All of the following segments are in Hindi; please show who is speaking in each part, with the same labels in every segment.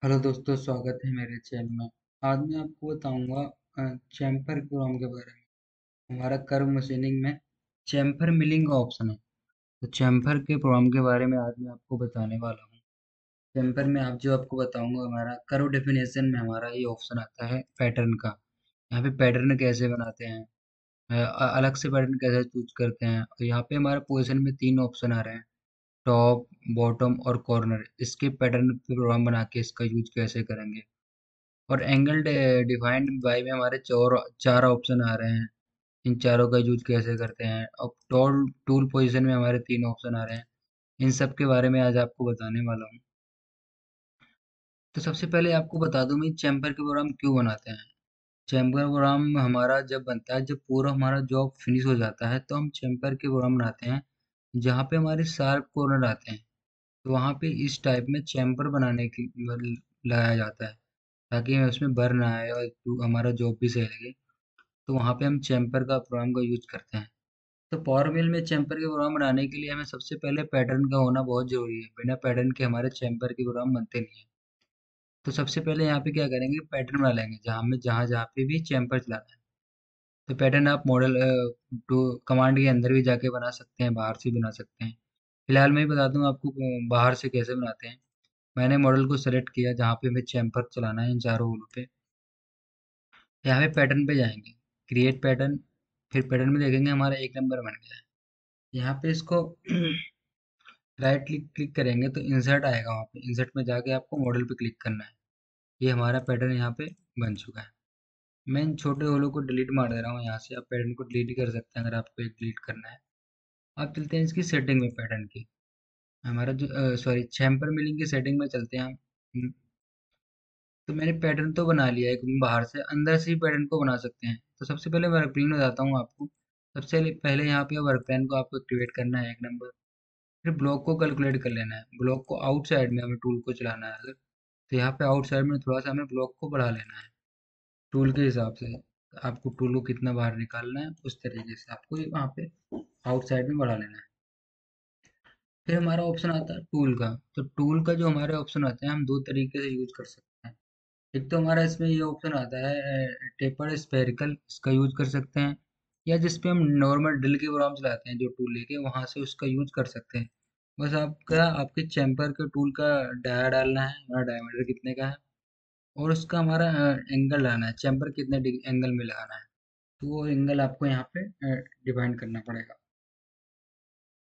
Speaker 1: हेलो दोस्तों, स्वागत है मेरे चैनल में। आज मैं आपको बताऊंगा चैम्फर प्रोग्राम के बारे में। हमारा कर्व मशीनिंग में चैम्फर मिलिंग का ऑप्शन है। तो चैम्फर के प्रोग्राम के बारे में आज मैं आपको बताने वाला हूँ। चैम्फर में आप जो आपको बताऊंगा, हमारा कर्व डेफिनेशन में हमारा ये ऑप्शन आता है पैटर्न का। यहाँ पे पैटर्न कैसे बनाते हैं, अलग से पैटर्न कैसे चूज करते हैं। और यहाँ पे हमारे पोजिशन में तीन ऑप्शन आ रहे हैं: टॉप, बॉटम और कॉर्नर। इसके पैटर्न पे प्रोग्राम बना के इसका यूज कैसे करेंगे। और एंगल डिफाइंड बाय में हमारे चार चार ऑप्शन आ रहे हैं। इन चारों का यूज कैसे करते हैं। अब टूल टूल पोजीशन में हमारे तीन ऑप्शन आ रहे हैं। इन सब के बारे में आज आपको बताने वाला हूँ। तो सबसे पहले आपको बता दूं मैं चैम्बर के प्रोग्राम क्यों बनाते हैं। चैम्बर प्रोग्राम हमारा जब बनता है, जब पूरा हमारा जॉब फिनिश हो जाता है, तो हम चैम्बर के प्रोग्राम बनाते हैं जहाँ पे हमारे शार्प कॉर्नर आते हैं। तो वहाँ पे इस टाइप में चैम्बर बनाने की लगाया जाता है, ताकि उसमें बर ना आए और हमारा जॉब भी सही लगे। तो वहाँ पे हम चैम्पर का प्रोग्राम का यूज करते हैं। तो पावर मिल में चैम्पर के प्रोग्राम बनाने के लिए हमें सबसे पहले पैटर्न का होना बहुत जरूरी है। बिना पैटर्न के हमारे चैम्पर के प्रोग्राम बनते नहीं है। तो सबसे पहले यहाँ पे क्या करेंगे, पैटर्न बना लेंगे जहाँ हमें जहाँ जहाँ पे भी चैम्पर चलाना है। तो पैटर्न आप मॉडल टू कमांड के अंदर भी जाके बना सकते हैं, बाहर से भी बना सकते हैं। फिलहाल मैं ही बता दूँ आपको बाहर से कैसे बनाते हैं। मैंने मॉडल को सेलेक्ट किया जहाँ पे हमें चैम्पर चलाना है, इन चारों होलों पे। यहाँ पे पैटर्न पे जाएंगे, क्रिएट पैटर्न। फिर पैटर्न में देखेंगे हमारा एक नंबर बन गया है। यहाँ पे इसको राइट क्लिक क्लिक करेंगे तो इंसर्ट आएगा। वहाँ पे इंसर्ट में जाके आपको मॉडल पे क्लिक करना है। ये हमारा पैटर्न यहाँ पे बन चुका है। मैं इन छोटे होलों को डिलीट मार दे रहा हूँ। यहाँ से आप पैटर्न को डिलीट कर सकते हैं अगर आपको एक डिलीट करना है। आप चलते हैं इसकी सेटिंग में, पैटर्न की। हमारा जो सॉरी चैम्पर मिलिंग की सेटिंग में चलते हैं हम। तो मैंने पैटर्न तो बना लिया है, एक बाहर से अंदर से ही पैटर्न को बना सकते हैं। तो सबसे पहले वर्क प्लेन में जाता हूँ आपको। सबसे पहले यहाँ पे वर्क प्लेन को आपको एक्टिवेट करना है, एक नंबर। फिर ब्लॉक को कैलकुलेट कर लेना है। ब्लॉक को आउटसाइड में हमें टूल को चलाना है अगर, तो यहाँ पे आउटसाइड में थोड़ा सा हमें ब्लॉक को बढ़ा लेना है टूल के हिसाब से। आपको टूल को कितना बाहर निकालना है उस तरीके से आपको ये वहाँ पे आउटसाइड में बढ़ा लेना है। फिर हमारा ऑप्शन आता है टूल का। तो टूल का जो हमारे ऑप्शन आते हैं, हम दो तरीके से यूज कर सकते हैं। एक तो हमारा इसमें ये ऑप्शन आता है टेपर्ड स्फेरिकल, इसका यूज कर सकते हैं। या जिसपे हम नॉर्मल ड्रिल के प्रोग्राम चलाते हैं जो टूल लेके, वहां से उसका यूज कर सकते हैं। बस आपका आपके चैम्बर के टूल का डाया डालना है, हमारा डायमीटर कितने का है, और उसका हमारा एंगल डालना है, चैम्बर कितने एंगल में लगाना है। तो वो एंगल आपको यहाँ पे डिफाइन करना पड़ेगा।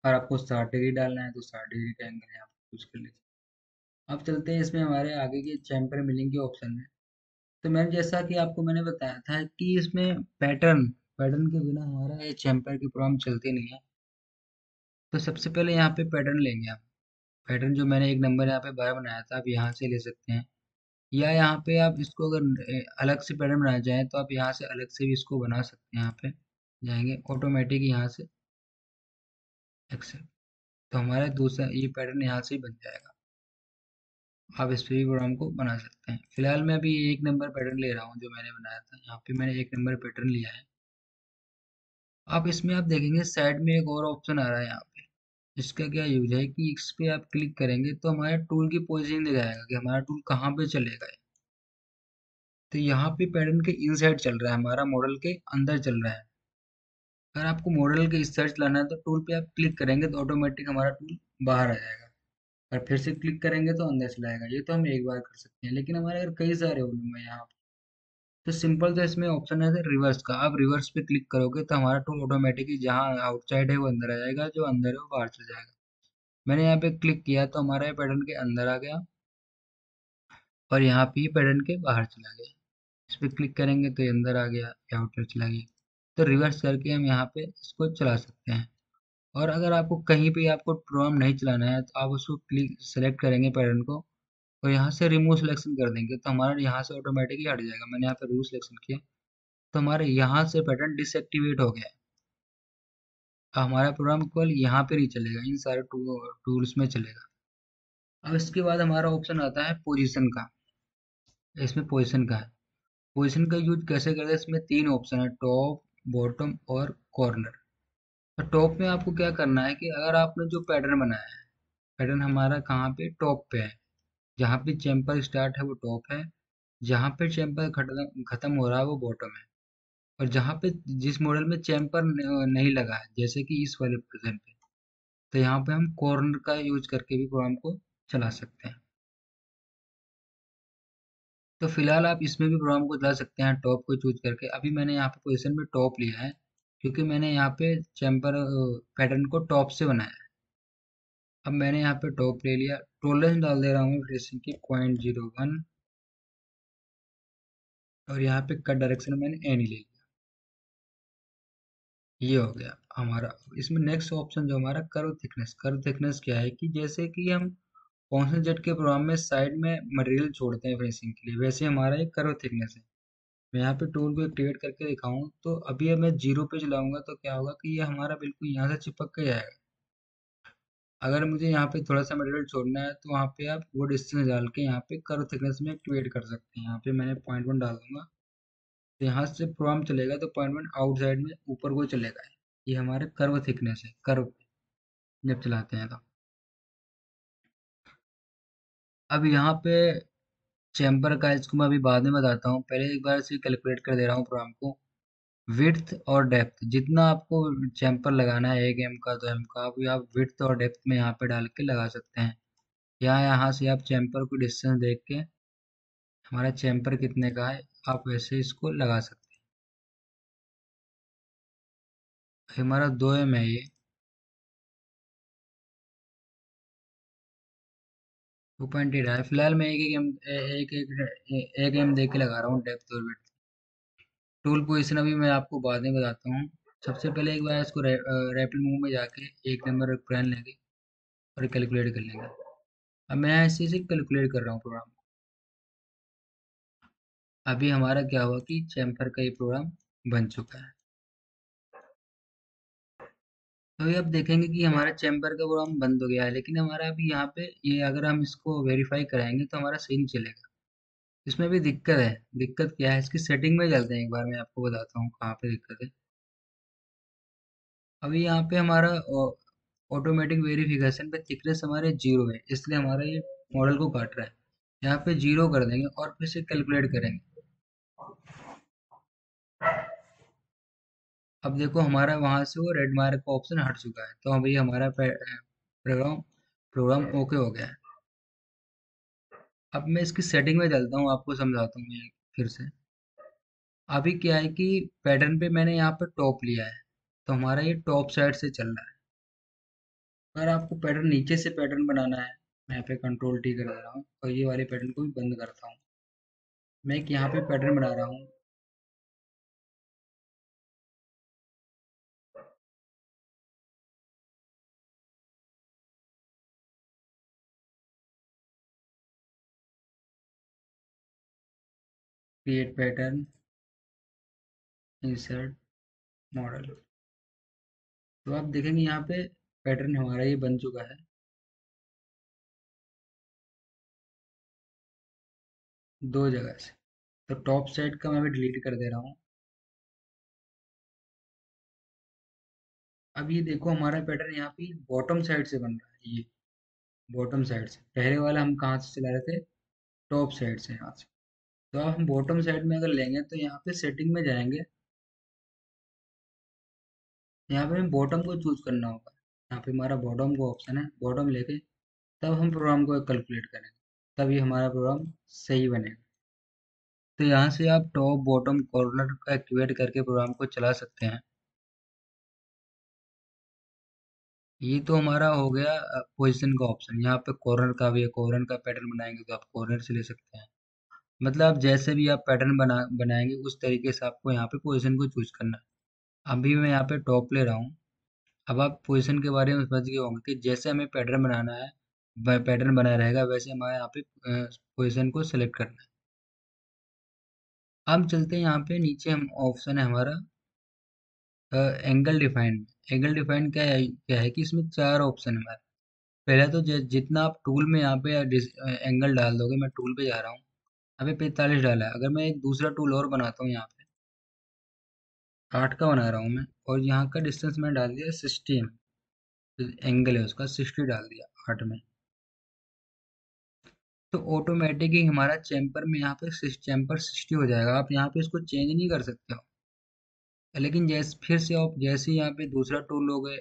Speaker 1: और आपको 60 डिग्री डालना है तो 60 डिग्री का एंगल यहाँ पे यूज कर लीजिए। अब चलते हैं इसमें हमारे आगे के चैम्बर मिलिंग के ऑप्शन में। तो मैम, जैसा कि आपको मैंने बताया था कि इसमें पैटर्न पैटर्न के बिना हमारा ये चैम्पर की प्रॉब्लम चलती नहीं है। तो सबसे पहले यहाँ पे पैटर्न लेंगे आप। पैटर्न जो मैंने एक नंबर यहाँ पे बाय बनाया था, आप यहाँ से ले सकते हैं। या यहाँ पे आप इसको अगर अलग से पैटर्न बनाना चाहें तो आप यहाँ से अलग से भी इसको बना सकते हैं। यहाँ पे जाएंगे ऑटोमेटिक, यहाँ से एक्सेप्ट। तो हमारा दूसरा ये पैटर्न यहाँ से ही बन जाएगा। आप इस पे भी प्रोग्राम को बना सकते हैं। फिलहाल मैं अभी एक नंबर पैटर्न ले रहा हूँ जो मैंने बनाया था। यहाँ पे मैंने एक नंबर पैटर्न लिया है। अब इसमें आप देखेंगे साइड में एक और ऑप्शन आ रहा है यहाँ पे। इसका क्या यूज है कि इस पे आप क्लिक करेंगे तो हमारे टूल की पोजीशन दिखाएगा कि हमारा टूल कहाँ पे चलेगा। तो यहाँ पे पैटर्न के इनसाइड चल रहा है, हमारा मॉडल के अंदर चल रहा है। अगर आपको मॉडल के इस साइड चलाना है तो टूल पे आप क्लिक करेंगे तो ऑटोमेटिक हमारा टूल बाहर आ जाएगा। और फिर से क्लिक करेंगे तो अंदर चलाएगा। ये तो हम एक बार कर सकते हैं, लेकिन हमारे अगर कई सारे वॉल्यूम है यहाँ, तो सिंपल तो इसमें ऑप्शन है रिवर्स का। आप रिवर्स पे क्लिक करोगे तो हमारा टूल ऑटोमेटिकली जहाँ आउटसाइड है वो अंदर आ जाएगा, जो अंदर है वो बाहर चल जाएगा। मैंने यहाँ पे क्लिक किया तो हमारा ये पैटर्न के अंदर आ गया, और यहाँ पे ही पैटर्न के बाहर चला गया। इस पे क्लिक करेंगे तो ये अंदर आ गया, ये आउटर चला गया। तो रिवर्स करके हम यहाँ पे इसको चला सकते हैं। और अगर आपको कहीं पे आपको प्रोग्राम नहीं चलाना है तो आप उसको क्लिक सेलेक्ट करेंगे पैटर्न को, और यहाँ से रिमूव सिलेक्शन कर देंगे तो हमारा यहाँ से ऑटोमेटिकली हट जाएगा। मैंने यहाँ पे रिमूव सिलेक्शन किया तो हमारे यहाँ से पैटर्न डिसएक्टिवेट हो गया है। अब हमारा प्रोग्राम केवल यहाँ पे नहीं चलेगा, इन सारे टूल्स में चलेगा। अब इसके बाद हमारा ऑप्शन आता है पोजीशन का। इसमें पोजीशन का है। पोजीशन का यूज कैसे करते हैं, इसमें तीन ऑप्शन है: टॉप, बॉटम और कॉर्नर। तो टॉप में आपको क्या करना है कि अगर आपने जो पैटर्न बनाया है, पैटर्न हमारा कहाँ पे टॉप पे है, जहाँ पे चैम्पर स्टार्ट है वो टॉप है, जहाँ पे चैम्पर खत्म खत्म हो रहा है वो बॉटम है। और जहाँ पे जिस मॉडल में चैम्पर नहीं लगा है, जैसे कि इस वाले वर्जन पे, तो यहाँ पे हम कॉर्नर का यूज करके भी प्रोग्राम को चला सकते हैं। तो फिलहाल आप इसमें भी प्रोग्राम को चला सकते हैं टॉप को चूज करके। अभी मैंने यहाँ पे पोजीशन में टॉप लिया है, क्योंकि मैंने यहाँ पे चैम्पर पैटर्न को टॉप से बनाया है। अब मैंने यहाँ पे टॉप ले लिया, टॉलरेंस डाल दे रहा हूँ ट्रेसिंग की 0.01, और यहाँ पे कट डायरेक्शन मैंने एनी ले लिया। ये हो गया हमारा। इसमें नेक्स्ट ऑप्शन जो हमारा कर्व थिकनेस क्या है कि जैसे कि हम कौन से जेट के प्रोग्राम में साइड में मटेरियल छोड़ते हैं फिनिशिंग के लिए, वैसे हमारा एक कर्व थिकनेस है। मैं यहाँ पे टूल को एक्टिवेट करके दिखाऊं तो अभी अब मैं 0 पे चलाऊंगा तो क्या होगा कि ये हमारा बिल्कुल यहाँ से चिपक के जाएगा। अगर मुझे यहाँ पे थोड़ा सा मटेरियल छोड़ना है तो वहाँ पे आप वो डिस्टेंस डाल के यहाँ पे कर्व थिकनेस में एक्टिवेट कर सकते हैं। यहाँ पे मैंने 0.1 डाल दूंगा, तो यहाँ से प्रोग्राम चलेगा तो 0.1 आउटसाइड में ऊपर को चलेगा। ये हमारे कर्व थिकनेस है, कर्व जब चलाते हैं तो। अब यहाँ पे चैम्बर का इसको मैं अभी बाद में बताता हूँ, पहले एक बार से कैलकुलेट कर दे रहा हूँ प्रोग्राम को। विड्थ और डेप्थ जितना आपको चैम्पर लगाना है, 1 एम का 2 एम का, अभी आप विड्थ और डेप्थ में यहाँ पे डाल के लगा सकते हैं। यहाँ से आप चैम्पर को डिस्टेंस देख के हमारा चैम्पर कितने का है आप वैसे इसको लगा सकते हैं। हमारा 2 एम है ये, 2.8 है। फिलहाल मैं एक एम दे के लगा रहा हूँ डेप्थ और विड्थ। टूल पोजिशन अभी मैं आपको बाद में बताता हूँ। सबसे पहले एक बार इसको रैपिड मूव में जाके 1 नंबर प्लान लेंगे और कैलकुलेट कर लेंगे। अब मैं ऐसे से कैलकुलेट कर रहा हूँ प्रोग्राम। अभी हमारा क्या हुआ कि चैम्फर का ये प्रोग्राम बन चुका है। तो ये अब देखेंगे कि हमारा चैम्बर का प्रोग्राम बंद हो गया है, लेकिन हमारा अभी यहाँ पे ये अगर हम इसको वेरीफाई कराएंगे तो हमारा सही नहीं चलेगा। इसमें भी दिक्कत है। दिक्कत क्या है, इसकी सेटिंग में चलते हैं, एक बार मैं आपको बताता हूँ कहाँ पे दिक्कत है। अभी यहाँ पे हमारा ऑटोमेटिक वेरिफिकेशन पे थिकनेस हमारे 0 है, इसलिए हमारा ये मॉडल को काट रहा है। यहाँ पे 0 कर देंगे और फिर से कैलकुलेट करेंगे। अब देखो हमारा वहां से वो रेड मार्क का ऑप्शन हट चुका है, तो अभी हमारा प्रोग्राम प्रोग्राम ओके हो गया है। अब मैं इसकी सेटिंग में चलता हूँ, आपको समझाता हूँ ये फिर से। अभी क्या है कि पैटर्न पे मैंने यहाँ पे टॉप लिया है, तो हमारा ये टॉप साइड से चल रहा है। अगर आपको पैटर्न नीचे से पैटर्न बनाना है, मैं यहाँ पे कंट्रोल टी कर दे रहा हूँ और ये वाले पैटर्न को भी बंद करता हूँ। मैं एक यहाँ पे पैटर्न बना रहा हूँ, क्रिएट पैटर्न, इंसर्ट मॉडल। तो आप देखेंगे यहाँ पे पैटर्न हमारा ये बन चुका है 2 जगह से। तो टॉप साइड का मैं भी डिलीट कर दे रहा हूँ। अब ये देखो हमारा पैटर्न यहाँ पे बॉटम साइड से बन रहा है। ये बॉटम साइड से, पहले वाला हम कहाँ से चला रहे थे, टॉप साइड से, यहाँ से। तो अब हम बॉटम साइड में अगर लेंगे तो यहाँ पे सेटिंग में जाएंगे, यहाँ पे हमें बॉटम को चूज करना होगा। यहाँ पे हमारा बॉटम का ऑप्शन है, बॉटम लेके तब हम प्रोग्राम को कैलकुलेट करेंगे, तभी हमारा प्रोग्राम सही बनेगा। तो यहाँ से आप टॉप बॉटम कॉर्नर का एक्टिवेट करके प्रोग्राम को चला सकते हैं। ये तो हमारा हो गया पोजीशन का ऑप्शन। यहाँ पे कॉर्नर का भी है, कॉर्नर का पैटर्न बनाएंगे तो आप कॉर्नर से ले सकते हैं। मतलब आप जैसे भी आप पैटर्न बनाएंगे उस तरीके से आपको यहाँ पे पोजीशन को चूज करना है। अभी मैं यहाँ पे टॉप ले रहा हूँ। अब आप पोजीशन के बारे में समझ गए होंगे कि जैसे हमें पैटर्न बनाना है, पैटर्न बना रहेगा वैसे हमारे यहाँ पे पोजीशन को सेलेक्ट करना है। अब चलते हैं यहाँ पे नीचे, हम ऑप्शन है हमारा एंगल डिफाइन। एंगल डिफाइन क्या है कि इसमें 4 ऑप्शन है हमारे। पहले तो जितना आप टूल में यहाँ पे एंगल डाल दोगे, मैं टूल पे जा रहा हूँ, यहाँ पे 45 डाला है। अगर मैं एक दूसरा टूल और बनाता हूँ, यहाँ पे 8 का बना रहा हूँ मैं, और यहाँ का डिस्टेंस मैं डाल दिया 60 एंगल है उसका, 60 डाल दिया 8 में। तो ऑटोमेटिक ही हमारा चैम्पर में यहाँ पे चैम्पर 60 हो जाएगा। आप यहाँ पे इसको चेंज नहीं कर सकते हो। लेकिन जैसे फिर से आप जैसे ही यहाँ पे दूसरा टूल लोगे,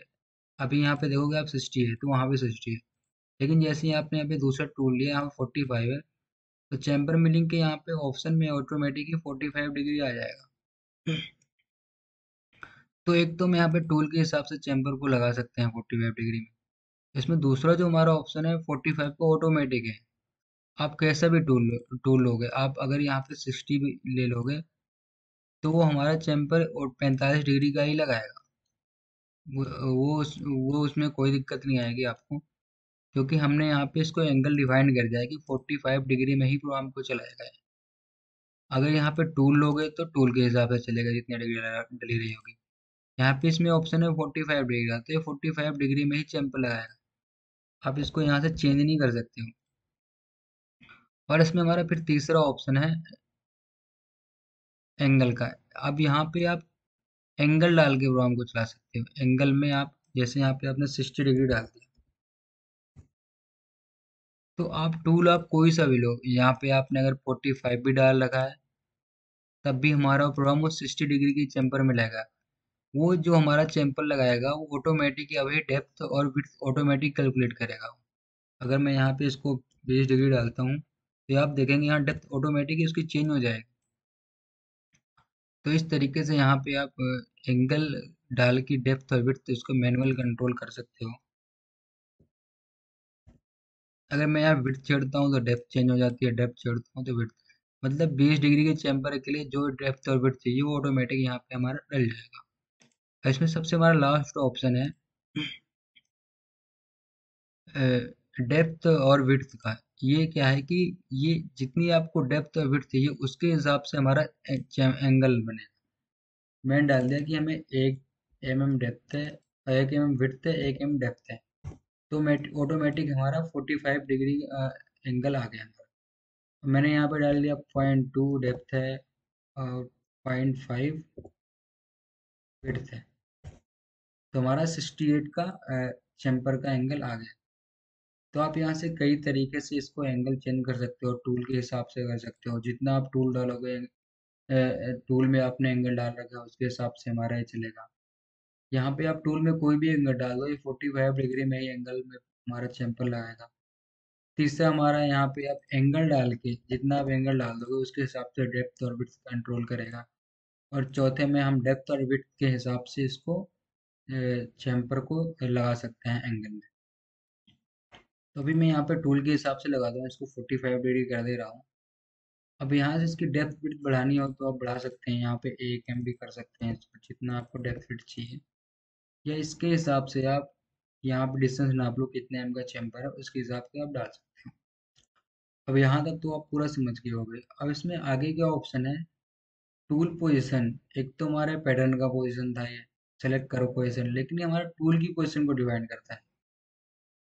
Speaker 1: अभी यहाँ पे देखोगे आप 60 है तो वहाँ पे 60 है। लेकिन जैसे ही आपने यहाँ पे दूसरा टूल लिया, यहाँ पे 45 है, तो चैम्बर मिलिंग के यहाँ पे ऑप्शन में ऑटोमेटिक ही 45 डिग्री आ जाएगा। तो एक तो मैं यहाँ पे टूल के हिसाब से चैम्बर को लगा सकते हैं 45 डिग्री में। इसमें दूसरा जो हमारा ऑप्शन है 45 का ऑटोमेटिक है। आप कैसा भी टूल लोगे, आप अगर यहाँ पे 60 भी ले लोगे तो वो हमारा चैम्पर और 45 डिग्री का ही लगाएगा। वो उसमें कोई दिक्कत नहीं आएगी आपको, क्योंकि हमने यहाँ पे इसको एंगल डिफाइन कर दिया है कि 45 डिग्री में ही प्रोग्राम को चलाएगा। अगर यहाँ पे टूल लोगे तो टूल के हिसाब से चलेगा, जितनी डिग्री डली रही होगी। यहाँ पे इसमें ऑप्शन है 45 डिग्री का, तो ये 45 डिग्री में ही चैम्पर लगाएगा। आप इसको यहाँ से चेंज नहीं कर सकते हो। और इसमें हमारा फिर तीसरा ऑप्शन है एंगल का। अब यहाँ पे आप एंगल डाल के प्रोग्राम को चला सकते हो। एंगल में आप जैसे यहाँ पे आपने 60 डिग्री डाल दिया, तो आप टूल आप कोई सा भी लो, यहाँ पे आपने अगर 45 भी डाल रखा है तब भी हमारा प्रोग्राम वो 60 डिग्री की चैम्पर में लगाएगा। वो जो हमारा चैम्पर लगाएगा वो ऑटोमेटिक अभी डेप्थ और विड्थ ऑटोमेटिक कैलकुलेट करेगा। अगर मैं यहाँ पे इसको 20 डिग्री डालता हूँ तो आप देखेंगे यहाँ डेप्थ ऑटोमेटिक इसकी चेंज हो जाएगी। तो इस तरीके से यहाँ पे आप एंगल डाल की डेप्थ और विड्थ इसको मैनुअल कंट्रोल कर सकते हो। अगर मैं यहाँ विड्थ छेड़ता हूँ तो डेप्थ चेंज हो जाती है, डेप्थ छेड़ता हूँ तो विड्थ। मतलब 20 डिग्री के चैम्बर के लिए जो डेप्थ और विड्थ चाहिए वो ऑटोमेटिक यहाँ पे हमारा डल जाएगा। इसमें सबसे हमारा लास्ट ऑप्शन है डेप्थ और विड्थ का। ये क्या है कि ये जितनी आपको डेप्थ और विड्थ चाहिए उसके हिसाब से हमारा एंगल बनेगा। मैंने डाल दिया कि हमें 1 mm डेप्थ है, 1 mm विड्थ है, 1 mm डेप्थ है, तो ऑटोमेटिक हमारा 45 डिग्री एंगल आ गया हमारा। मैंने यहाँ पे डाल दिया 0.2 डेप्थ है और 0.5 विड्थ है, तो हमारा 68 का चैम्पर का एंगल आ गया। तो आप यहाँ से कई तरीके से इसको एंगल चेंज कर सकते हो, टूल के हिसाब से कर सकते हो। जितना आप टूल डालोगे, टूल में आपने एंगल डाल रखा है उसके हिसाब से हमारा ये चलेगा। यहाँ पे आप टूल में कोई भी एंगल डाल दो, ये 45 डिग्री में ही एंगल में हमारा चैम्पर लगाएगा। तीसरा हमारा यहाँ पे आप एंगल डाल के, जितना आप एंगल डाल दोगे उसके हिसाब से डेप्थ और विड्थ कंट्रोल करेगा। और चौथे में हम डेप्थ और विड्थ के हिसाब से इसको चैम्पर को लगा सकते हैं एंगल में। तो अभी मैं यहाँ पे टूल के हिसाब से लगा दूँ, इसको 45 डिग्री कर दे रहा हूँ। अब यहाँ से इसकी डेप्थ विड्थ बढ़ानी हो तो आप बढ़ा सकते हैं, यहाँ पे 1 m भी कर सकते हैं इसको, जितना आपको डेप्थ विड्थ चाहिए। या इसके हिसाब से आप यहाँ पे डिस्टेंस नाप लो कितने m का चैम्बर है, उसके हिसाब से आप डाल सकते हैं। अब यहाँ तक तो आप पूरा समझ गए होंगे। अब इसमें आगे क्या ऑप्शन है, टूल पोजीशन। एक तो हमारे पैटर्न का पोजीशन था, ये सेलेक्ट करो पोजीशन, लेकिन ये हमारा टूल की पोजीशन को डिफाइन करता है।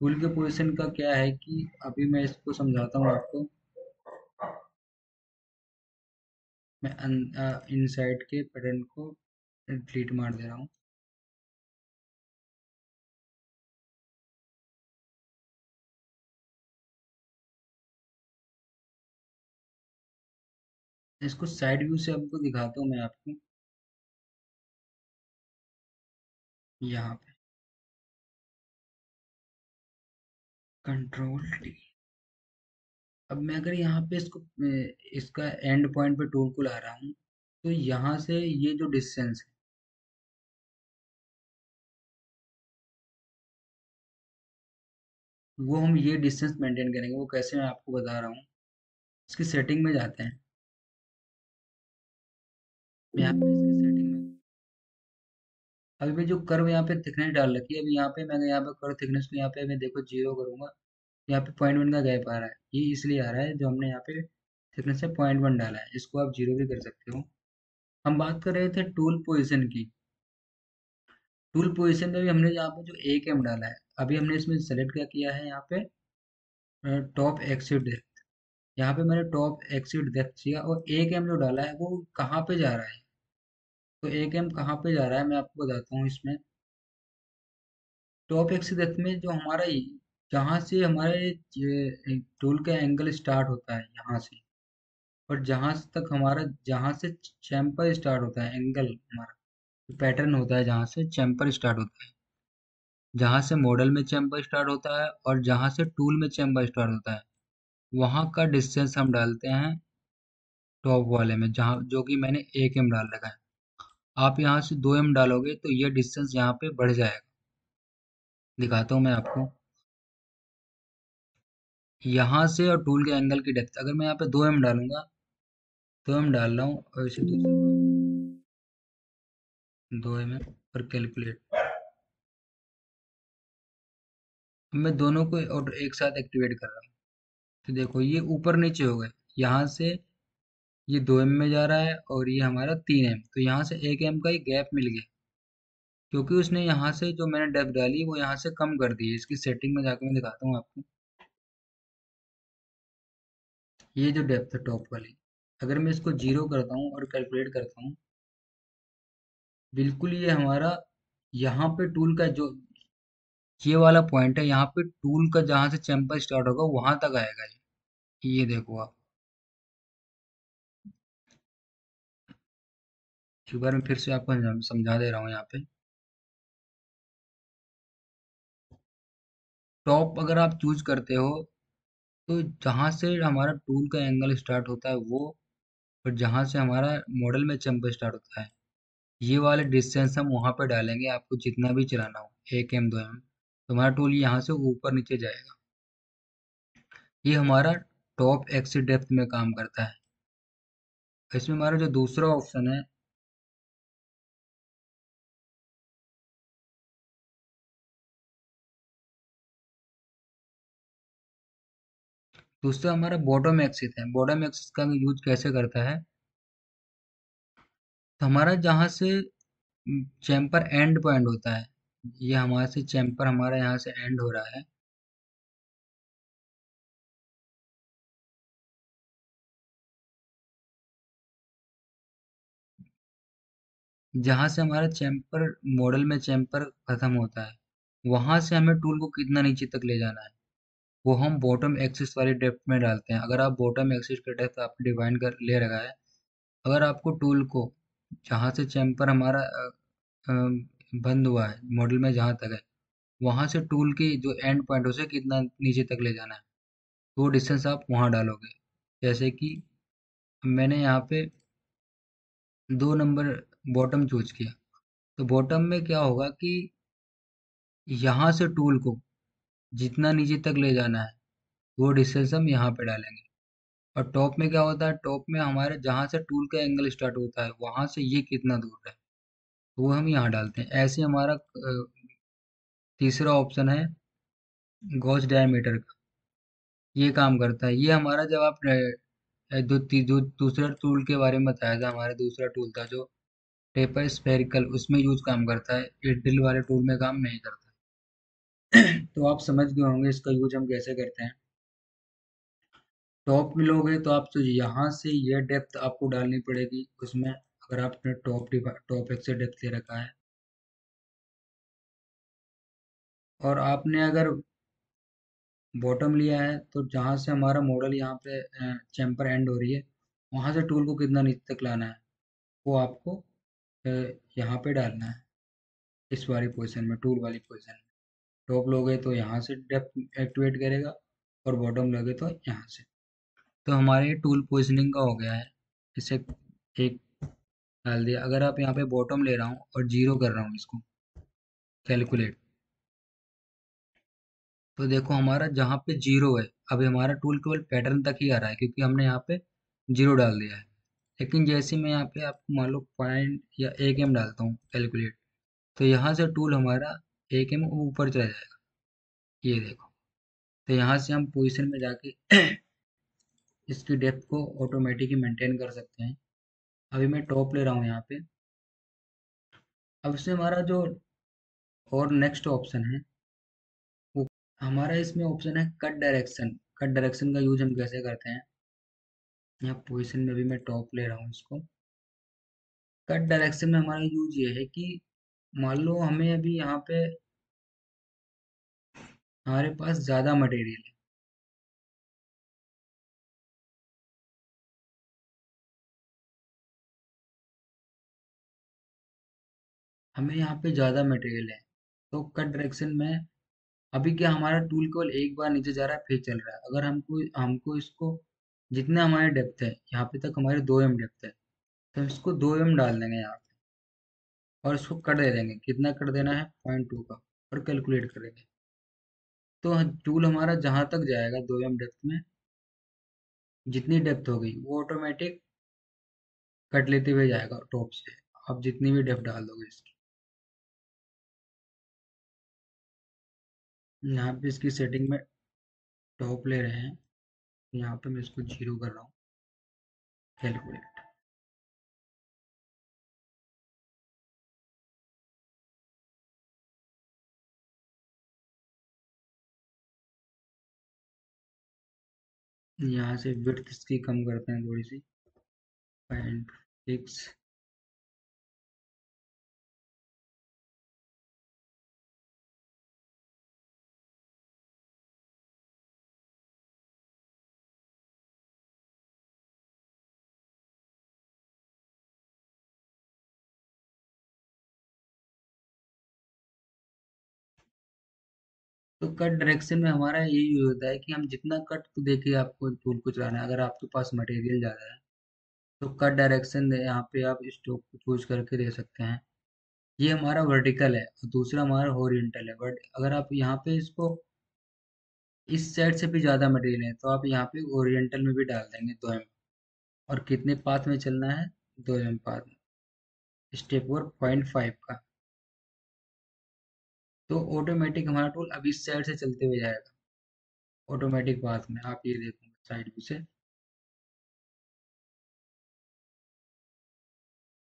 Speaker 1: टूल के पोजीशन का क्या है कि अभी मैं इसको समझाता हूँ आपको। मैं इनसाइड के पैटर्न को डिलीट मार दे रहा हूँ। इसको साइड व्यू से आपको दिखाता हूँ मैं आपको, यहाँ पे कंट्रोल डी। अब मैं अगर यहाँ पे इसको इसका एंड पॉइंट पे टूल को ला रहा हूँ, तो यहाँ से ये जो डिस्टेंस है, वो हम ये डिस्टेंस मेंटेन करेंगे। वो कैसे, मैं आपको बता रहा हूँ। इसकी सेटिंग में जाते हैं। यहाँ पे इसकी सेटिंग में अभी मैं जो कर्व यहाँ पे थिकनेस डाल रखी है, अभी यहाँ पे मैं यहाँ पे कर्व थिकनेस को यहाँ पे मैं देखो 0 करूंगा, यहाँ पे 0.1 का गैप आ रहा है। ये इसलिए आ रहा है, जो हमने यहाँ पे थिकनेस है 0.1 डाला है, इसको आप 0 भी कर सकते हो। हम बात कर रहे थे टूल पोजीशन की। टूल पोजीशन में भी हमने यहाँ पे जो 1 m डाला है, अभी हमने इसमें सेलेक्ट क्या किया है, यहाँ पे टॉप एक्सिट डेप्थ। यहाँ पे मैंने टॉप एक्सिट डेप्थ किया, और 1 m जो डाला है वो कहाँ पे जा रहा है। तो 1 m कहाँ पे जा रहा है मैं आपको बताता हूँ। इसमें टॉप एक्सिट डेप्थ में जो हमारा जहाँ से हमारे टूल का एंगल स्टार्ट होता है यहाँ से, और जहाँ से चैम्पर स्टार्ट होता है, एंगल हमारा पैटर्न होता है, जहाँ से चैम्पर स्टार्ट होता है, जहाँ से मॉडल में चैम्बर स्टार्ट होता है और जहाँ से टूल में चैम्बर स्टार्ट होता है, वहाँ का डिस्टेंस हम डालते हैं टॉप वाले में, जहाँ जो कि मैंने 1 m डाल रखा है। आप यहाँ से 2 m डालोगे तो ये डिस्टेंस यहाँ पे बढ़ जाएगा। दिखाता हूँ मैं आपको। यहाँ से और टूल के एंगल की डेप्थ, अगर मैं यहाँ पे 2 m डालूंगा, 2 m डाल रहा हूँ और इसे दूसरे 2 m और कैलकुलेट। मैं दोनों को और एक साथ एक्टिवेट कर रहा हूँ, तो देखो ये ऊपर नीचे हो गए। यहाँ से ये 2 m में जा रहा है और ये हमारा 3 m, तो यहाँ से 1 m का ही गैप मिल गया, क्योंकि उसने यहाँ से जो मैंने डेप्थ डाली वो यहाँ से कम कर दी है। इसकी सेटिंग में जाकर मैं दिखाता हूँ आपको। ये जो डेप्थ है टॉप वाली, अगर मैं इसको 0 करता हूँ और कैलकुलेट करता हूँ, बिल्कुल ये हमारा यहाँ पे टूल का जो ये वाला पॉइंट है, यहाँ पे टूल का जहाँ से चैम्पर स्टार्ट होगा वहां तक आएगा ये देखो आप। एक बार मैं फिर से आपको समझा दे रहा हूँ यहाँ पे। टॉप अगर आप चूज करते हो, तो जहाँ से हमारा टूल का एंगल स्टार्ट होता है वो, और जहाँ से हमारा मॉडल में चैम्पर स्टार्ट होता है, ये वाले डिस्टेंस हम वहां पे डालेंगे। आपको जितना भी चलाना हो, 1 m 2 m, तुम्हारा टूल यहाँ से ऊपर नीचे जाएगा। ये हमारा टॉप एक्सिट डेप्थ में काम करता है। इसमें हमारा जो दूसरा ऑप्शन है, दूसरा हमारा बॉटम एक्सिस है। बॉटम एक्सिस का यूज कैसे करता है, तो हमारा जहाँ से चैम्पर एंड पॉइंट होता है, ये हमारे से चैम्पर हमारा यहाँ से एंड हो रहा है, जहाँ से हमारा चैम्पर मॉडल में चैम्पर खत्म होता है, वहां से हमें टूल को कितना नीचे तक ले जाना है, वो हम बॉटम एक्सिस वाली डेप्थ में डालते हैं। अगर आप बॉटम एक्सिस का डेप्थ आपने डिफाइन कर ले रखा है, अगर आपको टूल को जहाँ से चैम्पर हमारा अ, बंद हुआ है मॉडल में जहाँ तक है, वहां से टूल की जो एंड पॉइंट उसे कितना नीचे तक ले जाना है, तो वो डिस्टेंस आप वहां डालोगे। जैसे कि मैंने यहाँ पे 2 नंबर बॉटम चूज किया, तो बॉटम में क्या होगा कि यहाँ से टूल को जितना नीचे तक ले जाना है, वो डिस्टेंस हम यहाँ पे डालेंगे। और टॉप में क्या होता है, टॉप में हमारे जहाँ से टूल का एंगल स्टार्ट होता है वहां से ये कितना दूर है, तो वो हम यहाँ डालते हैं। ऐसे हमारा तीसरा ऑप्शन है गॉस डायमीटर का, ये काम करता है। ये हमारा जब आप दूसरा टूल के बारे में बताया था, हमारा दूसरा टूल था जो टेपर स्फेरिकल, उसमें यूज काम करता है, ये ड्रिल वाले टूल में काम नहीं करता। तो आप समझ गए होंगे इसका यूज हम कैसे करते हैं। टॉप मिलोगे तो आप तो यहाँ से ये डेप्थ आपको डालनी पड़ेगी उसमें, अगर आपने टॉप एक से डेप्थ ले रखा है, और आपने अगर बॉटम लिया है, तो जहाँ से हमारा मॉडल यहाँ पे चैम्पर एंड हो रही है, वहाँ से टूल को कितना नीचे तक लाना है, वो आपको अ, यहाँ पे डालना है, इस वाली पोजीशन में, टूल वाली पोजीशन में। टॉप लोगे तो यहाँ से डेप्थ एक्टिवेट करेगा, और बॉटम लोगे तो यहाँ से। तो हमारे टूल पोजिशनिंग का हो गया है। इसे एक डाल दिया। अगर आप यहाँ पे बॉटम ले रहा हूँ और 0 कर रहा हूँ इसको कैलकुलेट, तो देखो हमारा जहाँ पे 0 है, अभी हमारा टूल केवल पैटर्न तक ही आ रहा है, क्योंकि हमने यहाँ पे 0 डाल दिया है। लेकिन जैसे मैं यहाँ पे आपको मान लो पॉइंट या 1 m डालता हूँ कैलकुलेट, तो यहाँ से टूल हमारा 1 m ऊपर चला जाएगा, ये देखो। तो यहाँ से हम पोजीशन में जाके इसकी डेप्थ को ऑटोमेटिक ही मेंटेन कर सकते हैं। अभी मैं टॉप ले रहा हूँ यहाँ पे। अब से हमारा जो और नेक्स्ट ऑप्शन है, वो हमारा इसमें ऑप्शन है कट डायरेक्शन। कट डायरेक्शन का यूज हम कैसे करते हैं, यहाँ पोजीशन में भी मैं टॉप ले रहा हूँ इसको। कट डायरेक्शन में हमारा यूज ये है कि मान लो हमें अभी यहाँ पे हमारे पास ज़्यादा मटेरियल है। हमें यहाँ पे ज़्यादा मटेरियल है, तो कट डायरेक्शन में अभी क्या हमारा टूल केवल एक बार नीचे जा रहा है फिर चल रहा है। अगर हमको हमको इसको जितना हमारी डेप्थ है, यहाँ पे तक हमारे 2 m डेप्थ है, तो हम इसको 2 m डाल देंगे यहाँ पे और इसको कट दे देंगे। कितना कट देना है? 0.2 का, और कैलकुलेट करेंगे। तो टूल हमारा जहाँ तक जाएगा 2 m डेप्थ में, जितनी डेप्थ हो गई वो ऑटोमेटिक कट लेते हुए जाएगा टॉप से। आप जितनी भी डेप्थ डाल दोगे इसकी। यहाँ पे इसकी सेटिंग में टॉप ले रहे हैं, यहाँ पे मैं इसको 0 कर रहा हूँ। कैलकुलेट। यहाँ से विड्थ इसकी कम करते हैं थोड़ी सी, 0.6। तो कट डायरेक्शन में हमारा यही होता है कि हम जितना कट को देखिए आपको टूल को चलाना है। अगर आपके पास मटेरियल ज़्यादा है तो कट डायरेक्शन दे, यहाँ पे आप स्टोक को चूज करके दे सकते हैं। ये हमारा वर्टिकल है और दूसरा हमारा हॉरिजॉन्टल है। बट अगर आप यहाँ पे इसको इस साइड से भी ज़्यादा मटेरियल है तो आप यहाँ पे ओरिएंटल में भी डाल देंगे 2 m। और कितने पाथ में चलना है? 2 m पाथ में। स्टेप और 0.5 का। तो ऑटोमेटिक हमारा टूल अब इस साइड से चलते हुए जाएगा ऑटोमेटिक पाथ में। आप ये देखो साइड व्यू से,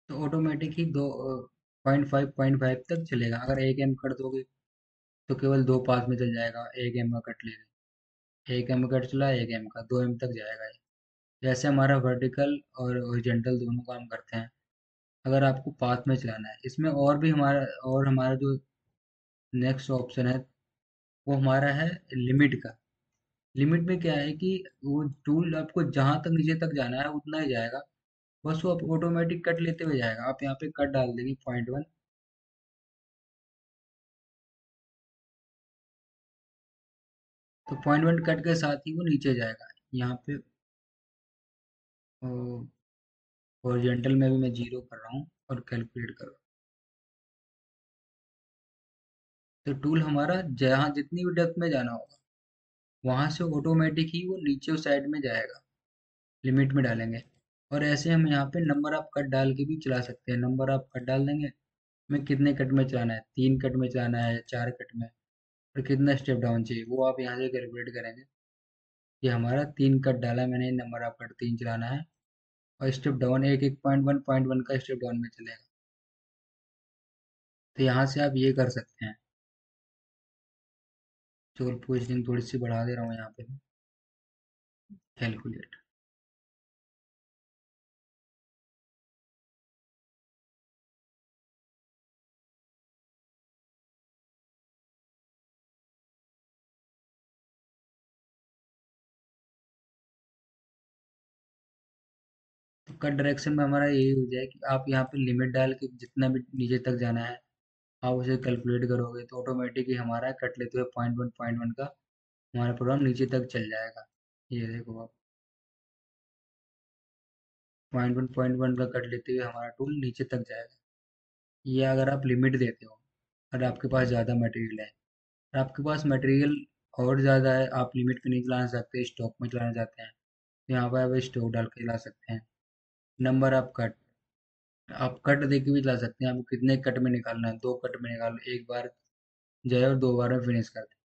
Speaker 1: तो ऑटोमेटिक ही दो 0.5 तक चलेगा। अगर 1 m कर दोगे तो केवल 2 पाथ में चल जाएगा, 1 m का कट लेगा। 1 m कट चला, 1 m का 2 m तक जाएगा ये। जैसे हमारा वर्टिकल और हॉरिजॉन्टल दोनों काम करते हैं। अगर आपको पाथ में चलाना है इसमें और भी हमारा जो नेक्स्ट ऑप्शन है वो हमारा है लिमिट का। लिमिट में क्या है कि वो टूल आपको जहां तक नीचे तक जाना है उतना ही जाएगा। बस वो ऑटोमेटिक कट लेते हुए जाएगा। आप यहाँ पे कट डाल देंगे 0.1, तो 0.1 कट के साथ ही वो नीचे जाएगा। यहाँ पे हॉरिजॉन्टल में भी मैं 0 कर रहा हूँ और कैलकुलेट कर रहा हूँ। तो टूल हमारा जहाँ जितनी भी डेप्थ में जाना होगा वहां से ऑटोमेटिक ही वो नीचे उस साइड में जाएगा। लिमिट में डालेंगे। और ऐसे हम यहाँ पे नंबर ऑफ कट डाल के भी चला सकते हैं। नंबर ऑफ कट डाल देंगे, हमें कितने कट में चलाना है, 3 कट में चलाना है, 4 कट में, और कितना स्टेप डाउन चाहिए वो आप यहाँ से कैलकुलेट करेंगे। ये हमारा 3 कट डाला मैंने, नंबर ऑफ कट 3 चलाना है। और स्टेप डाउन एक एक 0.1 का स्टेप डाउन में चलेगा। तो यहाँ से आप ये कर सकते हैं। चोल पोजिशनिंग थोड़ी सी बढ़ा दे रहा हूँ यहाँ पे, कैलकुलेट। तो कट डायरेक्शन में हमारा यही हो जाए कि आप यहाँ पे लिमिट डाल के जितना भी नीचे तक जाना है आप उसे कैलकुलेट करोगे तो ऑटोमेटिक ही हमारा कट लेते हुए 0.1 का हमारा प्रोग्राम नीचे तक चल जाएगा। ये देखो आप, 0.1 का कट लेते हुए हमारा टूल नीचे तक जाएगा। ये अगर आप लिमिट देते हो और आपके पास ज़्यादा मटेरियल है, और आपके पास मटेरियल और ज़्यादा है, आप लिमिट पे नहीं चलाना चाहते, स्टॉक में चलाना चाहते हैं, तो यहाँ पर आप स्टॉक डाल के चला सकते हैं। नंबर ऑफ कट, आप कट दे के भी चला सकते हैं। आपको कितने कट में निकालना है, 2 कट में निकालो, एक बार जाए और 2 बार में फिनिश कर दे।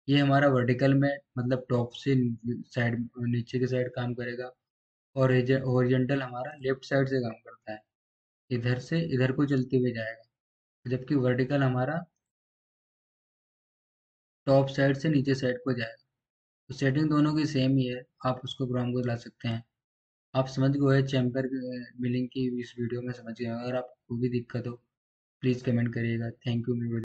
Speaker 1: ये हमारा वर्टिकल में मतलब टॉप से साइड, नीचे के साइड काम करेगा। और हॉरिजॉन्टल हमारा लेफ्ट साइड से काम करता है, इधर से इधर को चलते हुए जाएगा। जबकि वर्टिकल हमारा टॉप साइड से नीचे साइड को जाएगा। तो सेटिंग दोनों की सेम ही है, आप उसको प्रोग्राम को ला सकते हैं। आप समझ गए चैम्बर मिलिंग की इस वीडियो में समझ गए। अगर आपको कोई भी दिक्कत हो प्लीज़ कमेंट करिएगा। थैंक यू मेरे